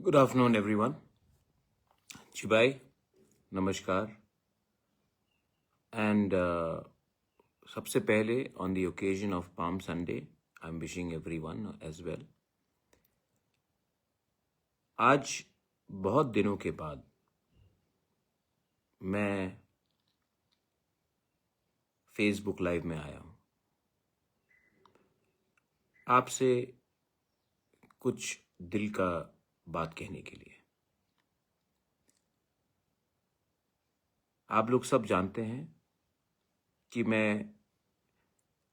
Good afternoon, everyone. Chibai, namaskar. And सबसे पहले, on the occasion of Palm Sunday, I'm wishing everyone as well. आज बहुत दिनों के बाद मैं फेसबुक लाइव में आया हूँ आपसे कुछ दिल का बात कहने के लिए। आप लोग सब जानते हैं कि मैं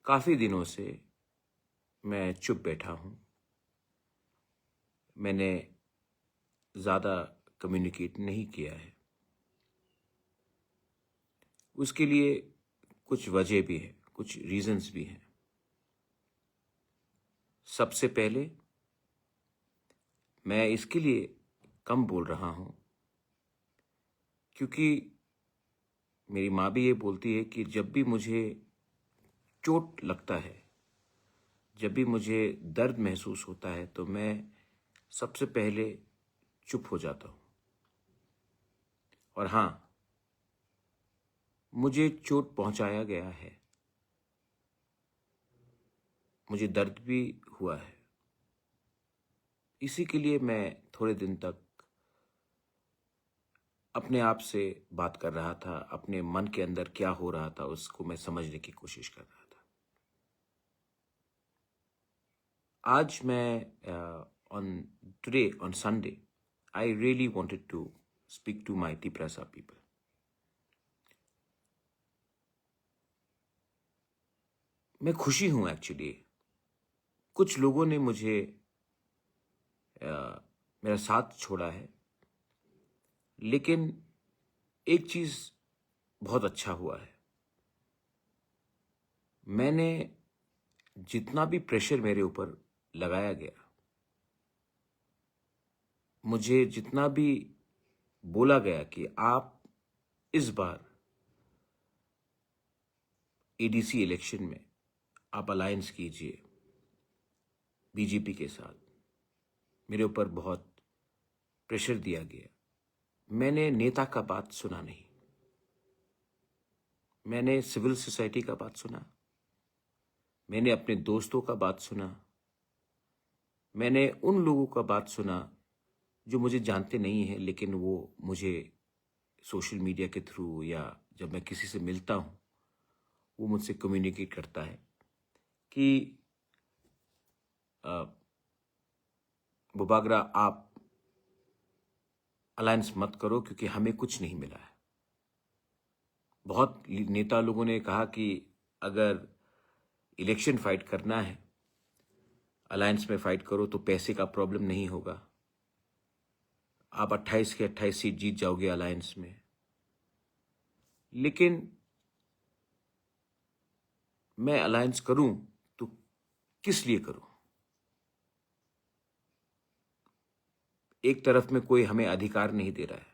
काफ़ी दिनों से मैं चुप बैठा हूँ। मैंने ज़्यादा कम्युनिकेट नहीं किया है। उसके लिए कुछ वजह भी है, कुछ रीजंस भी हैं। सबसे पहले मैं इसके लिए कम बोल रहा हूँ क्योंकि मेरी माँ भी ये बोलती है कि जब भी मुझे चोट लगता है, जब भी मुझे दर्द महसूस होता है तो मैं सबसे पहले चुप हो जाता हूँ। और हाँ, मुझे चोट पहुँचाया गया है, मुझे दर्द भी हुआ है। इसी के लिए मैं थोड़े दिन तक अपने आप से बात कर रहा था, अपने मन के अंदर क्या हो रहा था उसको मैं समझने की कोशिश कर रहा था। आज मैं on Sunday, I really wanted to speak to my Tiprasa people. मैं खुशी हूँ एक्चुअली। कुछ लोगों ने मुझे मेरा साथ छोड़ा है, लेकिन एक चीज़ बहुत अच्छा हुआ है। मैंने जितना भी प्रेशर मेरे ऊपर लगाया गया, मुझे जितना भी बोला गया कि आप इस बार एडीसी इलेक्शन में आप अलायंस कीजिए बीजेपी के साथ, मेरे ऊपर बहुत प्रेशर दिया गया। मैंने नेता का बात सुना नहीं, मैंने सिविल सोसाइटी का बात सुना, मैंने अपने दोस्तों का बात सुना, मैंने उन लोगों का बात सुना जो मुझे जानते नहीं हैं, लेकिन वो मुझे सोशल मीडिया के थ्रू या जब मैं किसी से मिलता हूँ वो मुझसे कम्युनिकेट करता है कि बुबागरा आप अलायंस मत करो क्योंकि हमें कुछ नहीं मिला है। बहुत नेता लोगों ने कहा कि अगर इलेक्शन फाइट करना है, अलायंस में फाइट करो तो पैसे का प्रॉब्लम नहीं होगा, आप 28 के 28 सीट जीत जाओगे अलायंस में। लेकिन मैं अलायंस करूं तो किस लिए करूं? एक तरफ में कोई हमें अधिकार नहीं दे रहा है,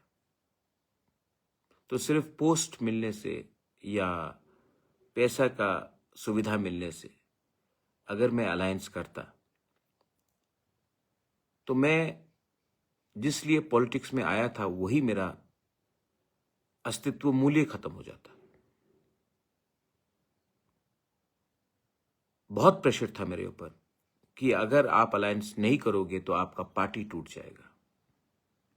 तो सिर्फ पोस्ट मिलने से या पैसा का सुविधा मिलने से अगर मैं अलायंस करता तो मैं जिस लिए पॉलिटिक्स में आया था वही मेरा अस्तित्व मूल्य खत्म हो जाता। बहुत प्रेशर था मेरे ऊपर कि अगर आप अलायंस नहीं करोगे तो आपका पार्टी टूट जाएगा।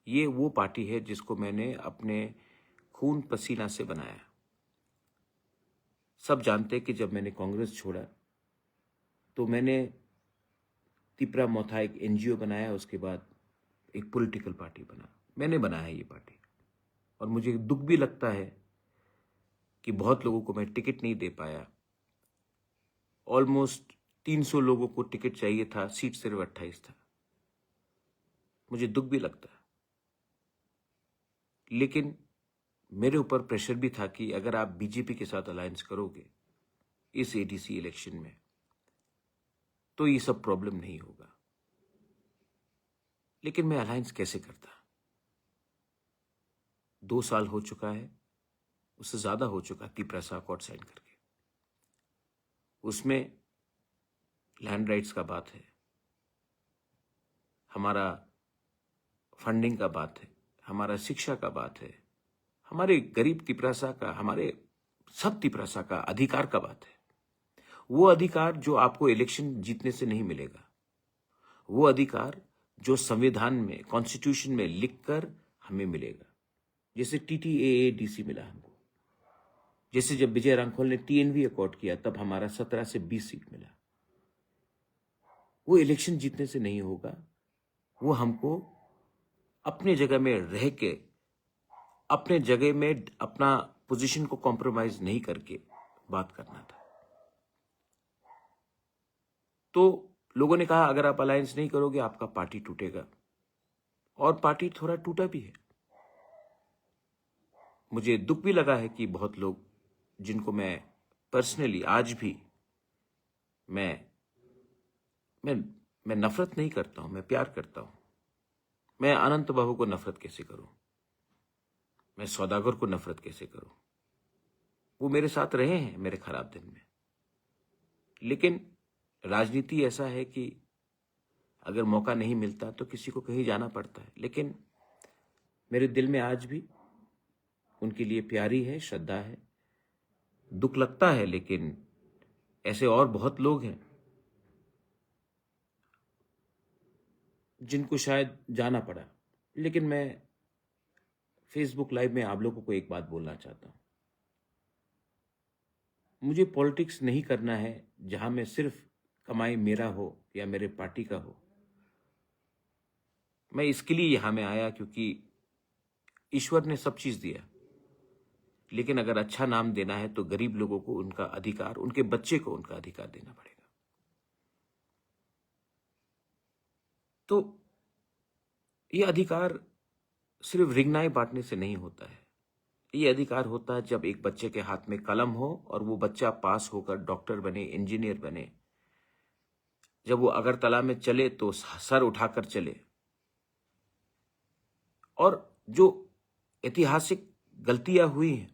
ये वो पार्टी है जिसको मैंने अपने खून पसीना से बनाया। सब जानते कि जब मैंने कांग्रेस छोड़ा तो मैंने तिपरा मोथा एक एनजीओ बनाया, उसके बाद एक पॉलिटिकल पार्टी बना। मैंने बनाया ये पार्टी और मुझे दुख भी लगता है कि बहुत लोगों को मैं टिकट नहीं दे पाया। ऑलमोस्ट 300 लोगों को टिकट चाहिए था, सीट सिर्फ 28 था। मुझे दुख भी लगता है, लेकिन मेरे ऊपर प्रेशर भी था कि अगर आप बीजेपी के साथ अलायंस करोगे इस एडीसी इलेक्शन में तो ये सब प्रॉब्लम नहीं होगा। लेकिन मैं अलायंस कैसे करता? 2 साल हो चुका है, उससे ज्यादा हो चुका तिपरा अकॉर्ड साइन करके। उसमें लैंड राइट्स का बात है, हमारा फंडिंग का बात है, हमारा शिक्षा का बात है, हमारे गरीब तिपरासा का, हमारे सब तिपरासा का अधिकार का बात है। वो अधिकार जो आपको इलेक्शन जीतने से नहीं मिलेगा, वो अधिकार जो संविधान में, कॉन्स्टिट्यूशन में लिखकर हमें मिलेगा। जैसे TTAADC मिला हमको, जैसे जब विजय रांखोल ने TNV अकॉर्ड किया तब हमारा 17 से 20 सीट मिला। वो इलेक्शन जीतने से नहीं होगा, वो हमको अपने जगह में रह के, अपने जगह में अपना पोजीशन को कॉम्प्रोमाइज नहीं करके बात करना था। तो लोगों ने कहा अगर आप अलायंस नहीं करोगे आपका पार्टी टूटेगा, और पार्टी थोड़ा टूटा भी है। मुझे दुख भी लगा है कि बहुत लोग जिनको मैं पर्सनली आज भी मैं नफरत नहीं करता हूं, मैं प्यार करता हूं। मैं अनंत बाबू को नफरत कैसे करूं, मैं सौदागर को नफरत कैसे करूं? वो मेरे साथ रहे हैं मेरे खराब दिन में। लेकिन राजनीति ऐसा है कि अगर मौका नहीं मिलता तो किसी को कहीं जाना पड़ता है। लेकिन मेरे दिल में आज भी उनके लिए प्यारी है, श्रद्धा है। दुख लगता है, लेकिन ऐसे और बहुत लोग हैं जिनको शायद जाना पड़ा। लेकिन मैं फेसबुक लाइव में आप लोगों को एक बात बोलना चाहता हूं। मुझे पॉलिटिक्स नहीं करना है जहां में सिर्फ कमाई मेरा हो या मेरे पार्टी का हो। मैं इसके लिए यहां में आया क्योंकि ईश्वर ने सब चीज दिया, लेकिन अगर अच्छा नाम देना है तो गरीब लोगों को उनका अधिकार, उनके बच्चे को उनका अधिकार देना पड़ेगा। तो ये अधिकार सिर्फ रिगनाई बांटने से नहीं होता है। ये अधिकार होता है जब एक बच्चे के हाथ में कलम हो और वो बच्चा पास होकर डॉक्टर बने, इंजीनियर बने। जब वो अगरतला में चले तो सर उठाकर चले। और जो ऐतिहासिक गलतियां हुई हैं,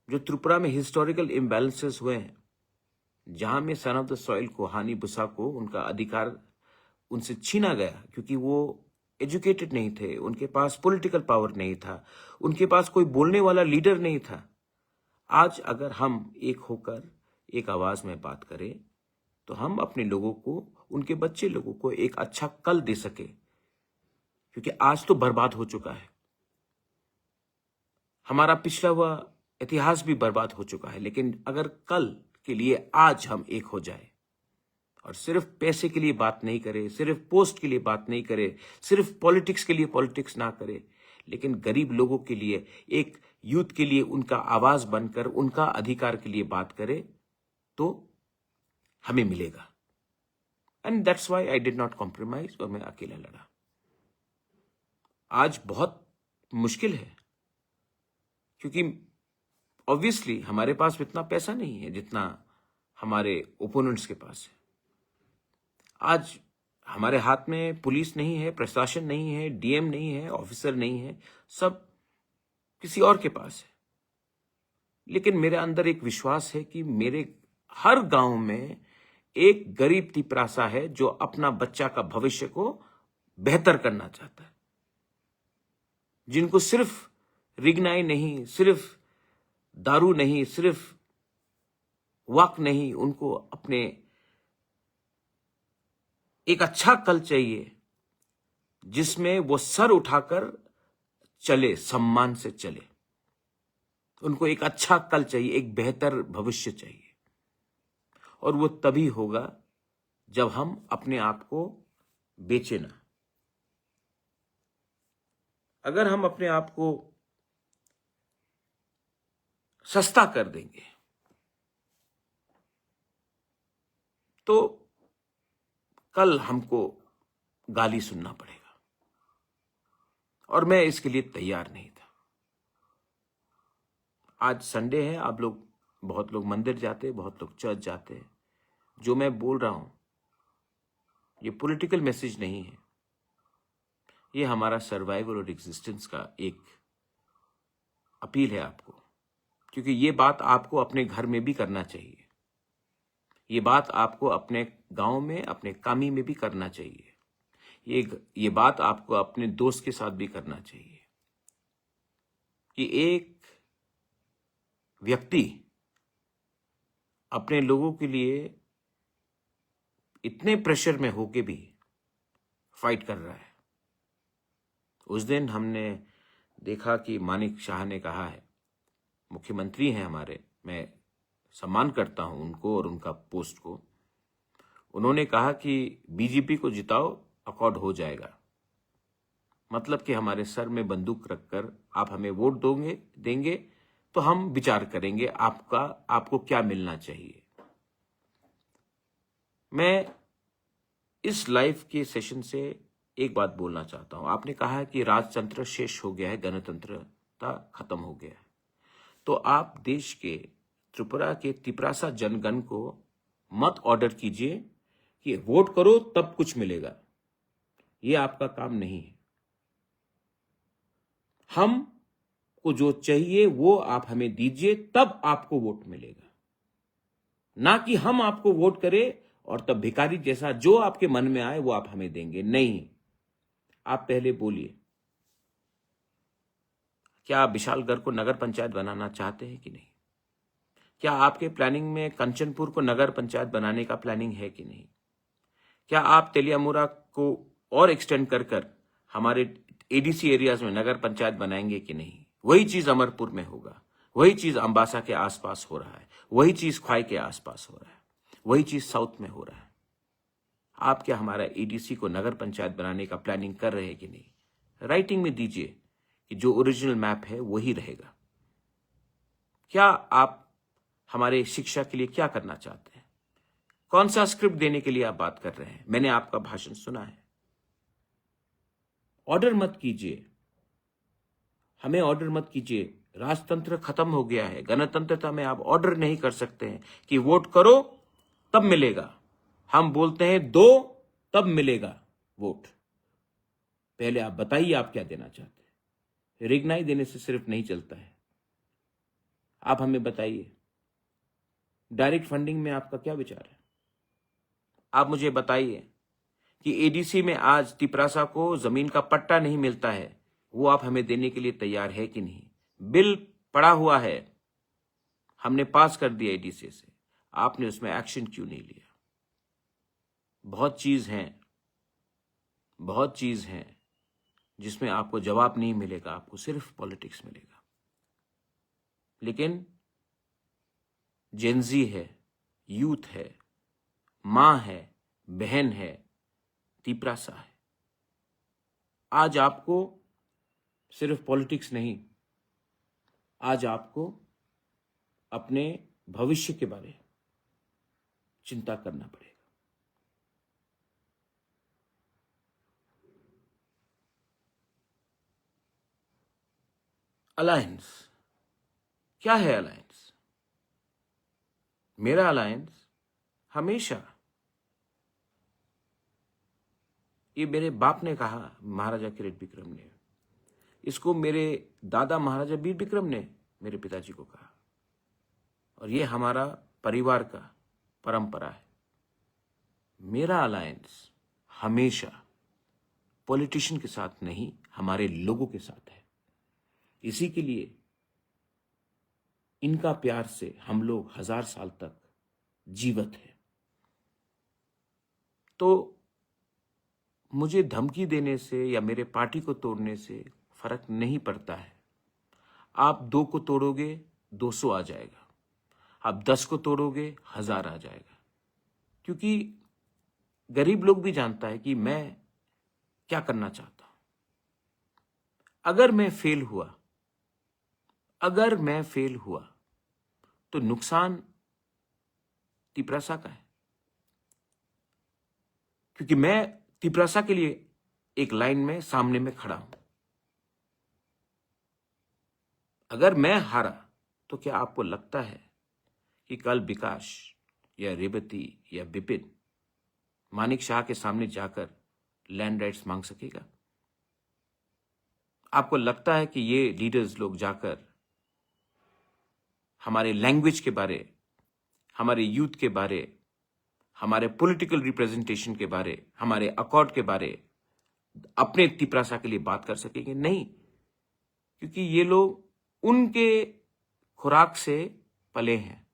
जो त्रिपुरा में हिस्टोरिकल इम्बैलेंसेस हुए हैं, जहां में सन ऑफ द सॉइल को, हानि बुसा को उनका अधिकार उनसे छीना गया क्योंकि वो एजुकेटेड नहीं थे, उनके पास पॉलिटिकल पावर नहीं था, उनके पास कोई बोलने वाला लीडर नहीं था। आज अगर हम एक होकर एक आवाज में बात करें तो हम अपने लोगों को, उनके बच्चे लोगों को एक अच्छा कल दे सके, क्योंकि आज तो बर्बाद हो चुका है। हमारा पिछला हुआ इतिहास भी बर्बाद हो चुका है। लेकिन अगर कल के लिए आज हम एक हो जाए और सिर्फ पैसे के लिए बात नहीं करें, सिर्फ पोस्ट के लिए बात नहीं करें, सिर्फ पॉलिटिक्स के लिए पॉलिटिक्स ना करें, लेकिन गरीब लोगों के लिए, एक यूथ के लिए उनका आवाज बनकर उनका अधिकार के लिए बात करें, तो हमें मिलेगा। And that's why I did not compromise, और मैं अकेला लड़ा। आज बहुत मुश्किल है क्योंकि ऑब्वियसली हमारे पास इतना पैसा नहीं है जितना हमारे ओपोनेंट्स के पास है। आज हमारे हाथ में पुलिस नहीं है, प्रशासन नहीं है, डीएम नहीं है, ऑफिसर नहीं है, सब किसी और के पास है। लेकिन मेरे अंदर एक विश्वास है कि मेरे हर गांव में एक गरीब तिपरासा है जो अपना बच्चा का भविष्य को बेहतर करना चाहता है, जिनको सिर्फ रिगनाई नहीं, सिर्फ दारू नहीं, सिर्फ वक्त नहीं, उनको अपने एक अच्छा कल चाहिए जिसमें वो सर उठाकर चले, सम्मान से चले। उनको एक अच्छा कल चाहिए, एक बेहतर भविष्य चाहिए। और वो तभी होगा जब हम अपने आप को बेचे ना। अगर हम अपने आप को सस्ता कर देंगे तो कल हमको गाली सुनना पड़ेगा, और मैं इसके लिए तैयार नहीं था। आज संडे है, आप लोग, बहुत लोग मंदिर जाते हैं, बहुत लोग चर्च जाते हैं। जो मैं बोल रहा हूं ये पॉलिटिकल मैसेज नहीं है, ये हमारा सर्वाइवल और एग्जिस्टेंस का एक अपील है आपको, क्योंकि ये बात आपको अपने घर में भी करना चाहिए, ये बात आपको अपने गांव में, अपने कामी में भी करना चाहिए, ये बात आपको अपने दोस्त के साथ भी करना चाहिए कि एक व्यक्ति अपने लोगों के लिए इतने प्रेशर में होके भी फाइट कर रहा है। उस दिन हमने देखा कि मानिक शाह ने कहा है, मुख्यमंत्री हैं हमारे, मैं सम्मान करता हूं उनको और उनका पोस्ट को, उन्होंने कहा कि बीजेपी को जिताओ, अकॉर्ड हो जाएगा। मतलब कि हमारे सर में बंदूक रखकर आप हमें वोट देंगे तो हम विचार करेंगे आपको क्या मिलना चाहिए। मैं इस लाइव के सेशन से एक बात बोलना चाहता हूं। आपने कहा है कि राजतंत्र शेष हो गया है, गणतंत्रता खत्म हो गया है, तो आप देश के त्रिपुरा के तिपरासा जनगण को मत ऑर्डर कीजिए कि वोट करो तब कुछ मिलेगा। यह आपका काम नहीं है। हमको जो चाहिए वो आप हमें दीजिए, तब आपको वोट मिलेगा, ना कि हम आपको वोट करें और तब भिखारी जैसा जो आपके मन में आए वो आप हमें देंगे। नहीं, आप पहले बोलिए, क्या आप विशालगढ़ को नगर पंचायत बनाना चाहते हैं कि नहीं? क्या आपके प्लानिंग में कंचनपुर को नगर पंचायत बनाने का प्लानिंग है कि नहीं? क्या आप तेलियामुरा को और एक्सटेंड कर हमारे एडीसी एरियाज में नगर पंचायत बनाएंगे कि नहीं? वही चीज अमरपुर में होगा, वही चीज अंबासा के आसपास हो रहा है, वही चीज ख्वाई के आसपास हो रहा है, वही चीज साउथ में हो रहा है। आप क्या हमारा एडीसी को नगर पंचायत बनाने का प्लानिंग कर रहे हैं कि नहीं? राइटिंग में दीजिए कि जो ओरिजिनल मैप है वही रहेगा। क्या आप हमारे शिक्षा के लिए क्या करना चाहते हैं? कौन सा स्क्रिप्ट देने के लिए आप बात कर रहे हैं? मैंने आपका भाषण सुना है। ऑर्डर मत कीजिए, हमें ऑर्डर मत कीजिए। राजतंत्र खत्म हो गया है। गणतंत्रता में आप ऑर्डर नहीं कर सकते हैं कि वोट करो तब मिलेगा। हम बोलते हैं दो तब मिलेगा वोट। पहले आप बताइए आप क्या देना चाहते हैं। रिग्नाई देने से सिर्फ नहीं चलता है। आप हमें बताइए, डायरेक्ट फंडिंग में आपका क्या विचार है? आप मुझे बताइए कि एडीसी में आज तिपरासा को जमीन का पट्टा नहीं मिलता है, वो आप हमें देने के लिए तैयार है कि नहीं? बिल पड़ा हुआ है, हमने पास कर दिया एडीसी से, आपने उसमें एक्शन क्यों नहीं लिया? बहुत चीज हैं जिसमें आपको जवाब नहीं मिलेगा, आपको सिर्फ पॉलिटिक्स मिलेगा। लेकिन जेनजी है, यूथ है, मां है, बहन है, तिपरासा है। आज आपको सिर्फ पॉलिटिक्स नहीं, आज आपको अपने भविष्य के बारे में चिंता करना पड़ेगा। अलायंस क्या है? अलायंस, मेरा अलायंस हमेशा, ये मेरे बाप ने कहा, महाराजा किरीट विक्रम ने, इसको मेरे दादा महाराजा वीर विक्रम ने मेरे पिताजी को कहा, और ये हमारा परिवार का परंपरा है। मेरा अलायंस हमेशा पॉलिटिशियन के साथ नहीं, हमारे लोगों के साथ है। इसी के लिए इनका प्यार से हम लोग 1000 साल तक जीवित हैं। तो मुझे धमकी देने से या मेरे पार्टी को तोड़ने से फर्क नहीं पड़ता है। आप 2 को तोड़ोगे 200 आ जाएगा, आप 10 को तोड़ोगे 1000 आ जाएगा। क्योंकि गरीब लोग भी जानता है कि मैं क्या करना चाहता हूं। अगर मैं फेल हुआ तो नुकसान तिपरासा का है, क्योंकि मैं तिपरासा के लिए एक लाइन में सामने में खड़ा हूं। अगर मैं हारा तो क्या आपको लगता है कि कल विकास या रेवती या विपिन मानिक शाह के सामने जाकर लैंड राइट्स मांग सकेगा? आपको लगता है कि ये लीडर्स लोग जाकर हमारे लैंग्वेज के बारे, हमारे यूथ के बारे, हमारे पॉलिटिकल रिप्रेजेंटेशन के बारे, हमारे अकॉर्ड के बारे अपने तिपरासा के लिए बात कर सकेंगे? नहीं, क्योंकि ये लोग उनके खुराक से पले हैं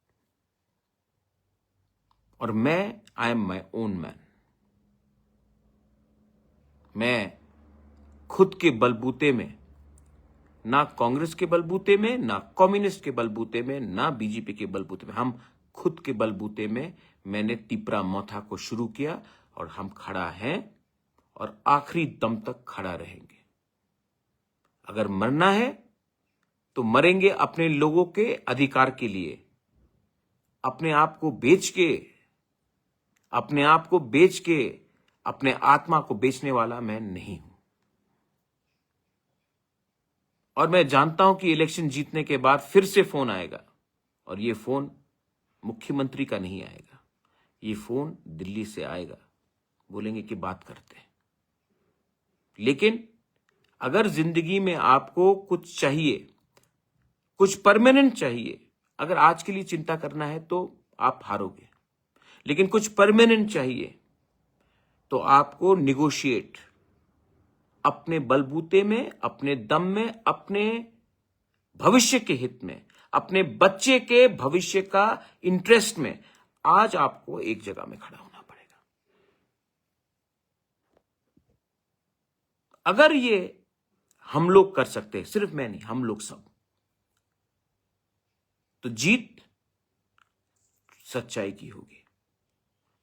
और मैं I am my own man. मैं खुद के बलबूते में, ना कांग्रेस के बलबूते में, ना कम्युनिस्ट के बलबूते में, ना बीजेपी के बलबूते में, हम खुद के बलबूते में मैंने तिपरा मौथा को शुरू किया और हम खड़ा हैं और आखिरी दम तक खड़ा रहेंगे। अगर मरना है तो मरेंगे अपने लोगों के अधिकार के लिए। अपने आप को बेच के, अपने आप को बेच के अपने आत्मा को बेचने वाला मैं नहीं हूं। और मैं जानता हूं कि इलेक्शन जीतने के बाद फिर से फोन आएगा और ये फोन मुख्यमंत्री का नहीं आएगा, ये फोन दिल्ली से आएगा। बोलेंगे कि बात करते हैं। लेकिन अगर जिंदगी में आपको कुछ चाहिए, कुछ परमानेंट चाहिए, अगर आज के लिए चिंता करना है तो आप हारोगे। लेकिन कुछ परमानेंट चाहिए तो आपको निगोशिएट, अपने बलबूते में, अपने दम में, अपने भविष्य के हित में, अपने बच्चे के भविष्य का इंटरेस्ट में आज आपको एक जगह में खड़ा होना पड़ेगा। अगर ये हम लोग कर सकते हैं, सिर्फ मैं नहीं, हम लोग सब, तो जीत सच्चाई की होगी।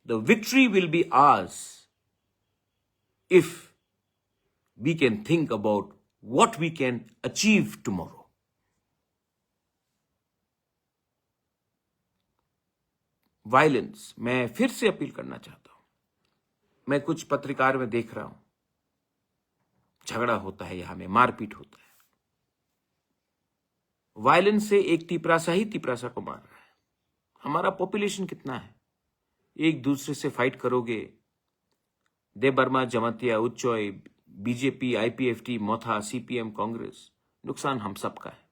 The victory will be hours if we can think about what we can achieve tomorrow. Violence, मैं फिर से अपील करना चाहता हूं। मैं कुछ पत्रकार में देख रहा हूं, झगड़ा होता है, यहां में मारपीट होता है। वायलेंस से एक तिपरासा ही तिपरासा को मार रहा है। हमारा पॉपुलेशन कितना है? एक दूसरे से फाइट करोगे, देबर्मा, जमातिया, उच्चोय, बीजेपी, आईपीएफटी, मोथा, सीपीएम, कांग्रेस, नुकसान हम सबका है।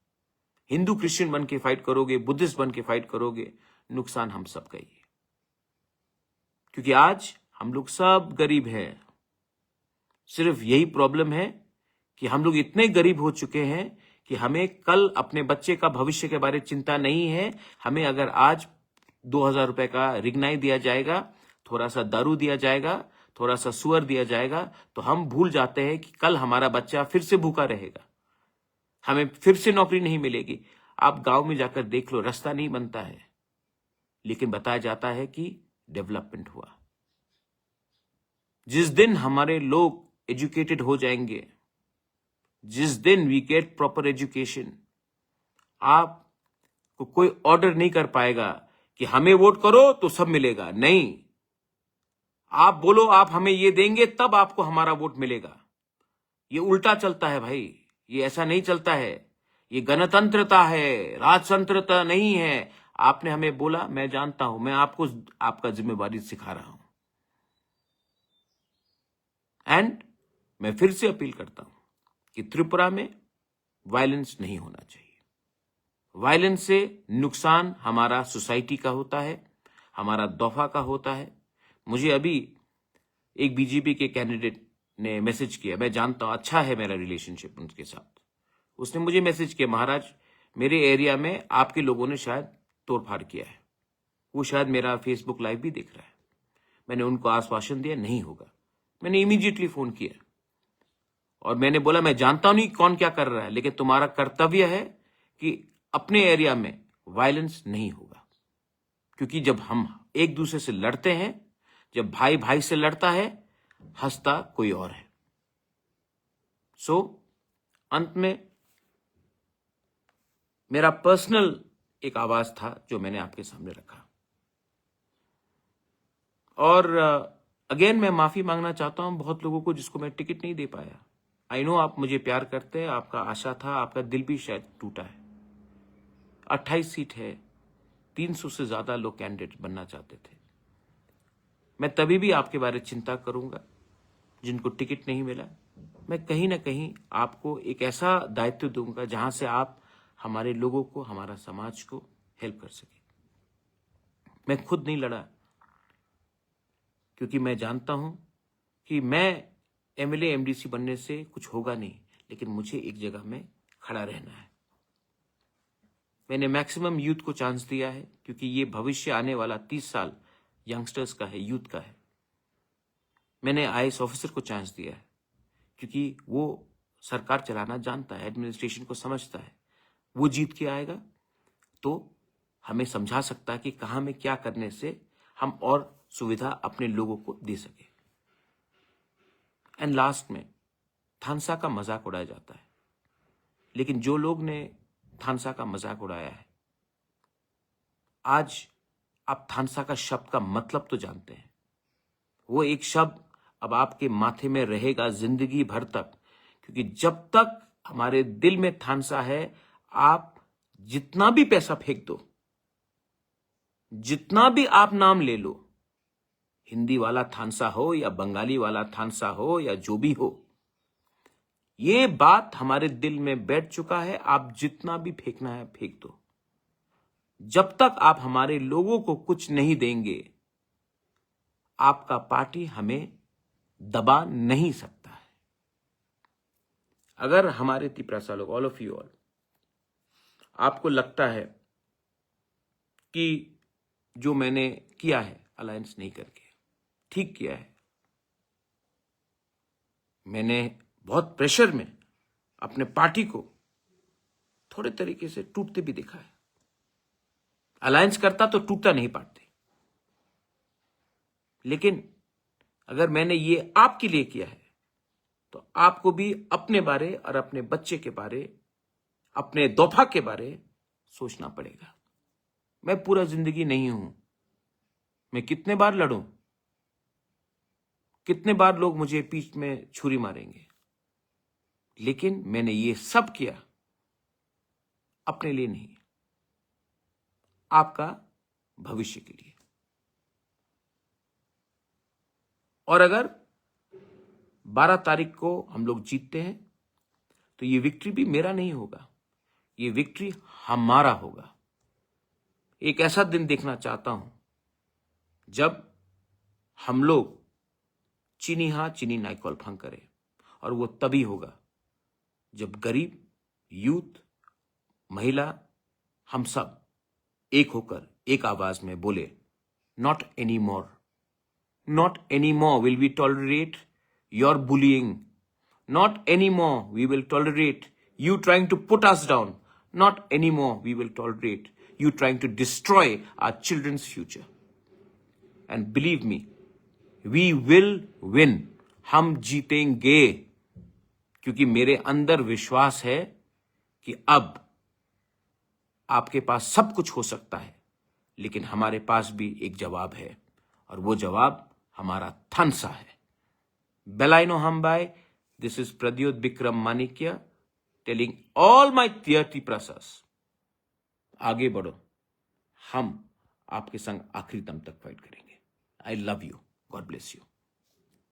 हिंदू क्रिश्चियन बन के फाइट करोगे, बुद्धिस्ट बन के फाइट करोगे, नुकसान हम सबका ही है। क्योंकि आज हम लोग सब गरीब हैं। सिर्फ यही प्रॉब्लम है कि हम लोग इतने गरीब हो चुके हैं कि हमें कल अपने बच्चे का भविष्य के बारे में चिंता नहीं है। हमें अगर आज 2000 रुपए का रिगनाई दिया जाएगा, थोड़ा सा दारू दिया जाएगा, थोड़ा सा सुअर दिया जाएगा, तो हम भूल जाते हैं कि कल हमारा बच्चा फिर से भूखा रहेगा, हमें फिर से नौकरी नहीं मिलेगी। आप गांव में जाकर देख लो, रास्ता नहीं बनता है, लेकिन बताया जाता है कि डेवलपमेंट हुआ। जिस दिन हमारे लोग एजुकेटेड हो जाएंगे, जिस दिन वी गेट प्रॉपर एजुकेशन, आपको कोई ऑर्डर नहीं कर पाएगा कि हमें वोट करो तो सब मिलेगा। नहीं, आप बोलो आप हमें ये देंगे तब आपको हमारा वोट मिलेगा। ये उल्टा चलता है भाई, ये ऐसा नहीं चलता है। ये गणतंत्रता है, राजतंत्रता नहीं है। आपने हमें बोला, मैं जानता हूं, मैं आपको आपका जिम्मेवारी सिखा रहा हूं। एंड मैं फिर से अपील करता हूं कि त्रिपुरा में वायलेंस नहीं होना चाहिए। वायलेंस से नुकसान हमारा सोसाइटी का होता है, हमारा दफा का होता है। मुझे अभी एक बीजेपी के कैंडिडेट ने मैसेज किया, मैं जानता हूं, अच्छा है मेरा रिलेशनशिप उनके साथ। उसने मुझे मैसेज किया, महाराज मेरे एरिया में आपके लोगों ने शायद तोड़फाड़ किया है। वो शायद मेरा फेसबुक लाइव भी देख रहा है। मैंने उनको आश्वासन दिया नहीं होगा। मैंने इमीडिएटली फोन किया और मैंने बोला, मैं जानता हूं नहीं कौन क्या कर रहा है, लेकिन तुम्हारा कर्तव्य है कि अपने एरिया में वायलेंस नहीं होगा। क्योंकि जब हम एक दूसरे से लड़ते हैं, जब भाई भाई से लड़ता है, हंसता कोई और है। सो अंत में मेरा पर्सनल एक आवाज था जो मैंने आपके सामने रखा। और अगेन मैं माफी मांगना चाहता हूं बहुत लोगों को जिसको मैं टिकट नहीं दे पाया। आई नो आप मुझे प्यार करते हैं, आपका आशा था, आपका दिल भी शायद टूटा है। 28 सीट है, 300 से ज्यादा लोग कैंडिडेट बनना चाहते थे। मैं तभी भी आपके बारे में चिंता करूंगा जिनको टिकट नहीं मिला। मैं कहीं ना कहीं आपको एक ऐसा दायित्व दूंगा जहां से आप हमारे लोगों को, हमारा समाज को हेल्प कर सके। मैं खुद नहीं लड़ा क्योंकि मैं जानता हूं कि मैं एमएलए एमडीसी बनने से कुछ होगा नहीं, लेकिन मुझे एक जगह में खड़ा रहना है। मैंने मैक्सिमम यूथ को चांस दिया है, क्योंकि ये भविष्य आने वाला 30 साल यंगस्टर्स का है, यूथ का है। मैंने आईएएस ऑफिसर को चांस दिया है, क्योंकि वो सरकार चलाना जानता है, एडमिनिस्ट्रेशन को समझता है। वो जीत के आएगा तो हमें समझा सकता है कि कहाँ में क्या करने से हम और सुविधा अपने लोगों को दे सके। एंड लास्ट में थानसा का मजाक उड़ाया जाता है, लेकिन जो लोग ने थानसा का मजाक उड़ाया है, आज आप थानसा का शब्द का मतलब तो जानते हैं। वो एक शब्द अब आपके माथे में रहेगा जिंदगी भर तक, क्योंकि जब तक हमारे दिल में थानसा है, आप जितना भी पैसा फेंक दो, जितना भी आप नाम ले लो, हिंदी वाला थानसा हो या बंगाली वाला थानसा हो या जो भी हो, ये बात हमारे दिल में बैठ चुका है। आप जितना भी फेंकना है फेंक दो। जब तक आप हमारे लोगों को कुछ नहीं देंगे, आपका पार्टी हमें दबा नहीं सकता है। अगर हमारे तिपरासा लोग, ऑल ऑफ यू ऑल, आपको लगता है कि जो मैंने किया है अलायंस नहीं करके ठीक किया है, मैंने बहुत प्रेशर में अपने पार्टी को थोड़े तरीके से टूटते भी देखा है। अलायंस करता तो टूटता नहीं पार्टी, लेकिन अगर मैंने ये आपके लिए किया है तो आपको भी अपने बारे और अपने बच्चे के बारे, अपने दोफा के बारे सोचना पड़ेगा। मैं पूरा जिंदगी नहीं हूं, मैं कितने बार लड़ूं, कितने बार लोग मुझे पीठ में छुरी मारेंगे, लेकिन मैंने ये सब किया अपने लिए नहीं, आपका भविष्य के लिए। और अगर 12 तारीख को हम लोग जीतते हैं तो ये विक्ट्री भी मेरा नहीं होगा, ये विक्ट्री हमारा होगा। एक ऐसा दिन देखना चाहता हूं जब हम लोग चीनी हाँ चीनी नाइकॉल फंग करें, और वो तभी होगा जब गरीब, यूथ, महिला, हम सब एक होकर एक आवाज में बोले, not any more, not anymore will we tolerate your bullying. Not anymore we will tolerate you trying to put us down. Not anymore we will tolerate you trying to destroy our children's future. And believe me, we will win. हम जीतेंगे, क्योंकि मेरे अंदर विश्वास है कि अब आपके पास सब कुछ हो सकता है, लेकिन हमारे पास भी एक जवाब है, और वो जवाब हमारा थानसा है। बेलाइनो हमबाई, this is Pradyot Bikram Manikya telling all my थियर्टी प्रसस, आगे बढ़ो, हम आपके संग आखिरी दम तक फाइट करेंगे। I love you, God bless you.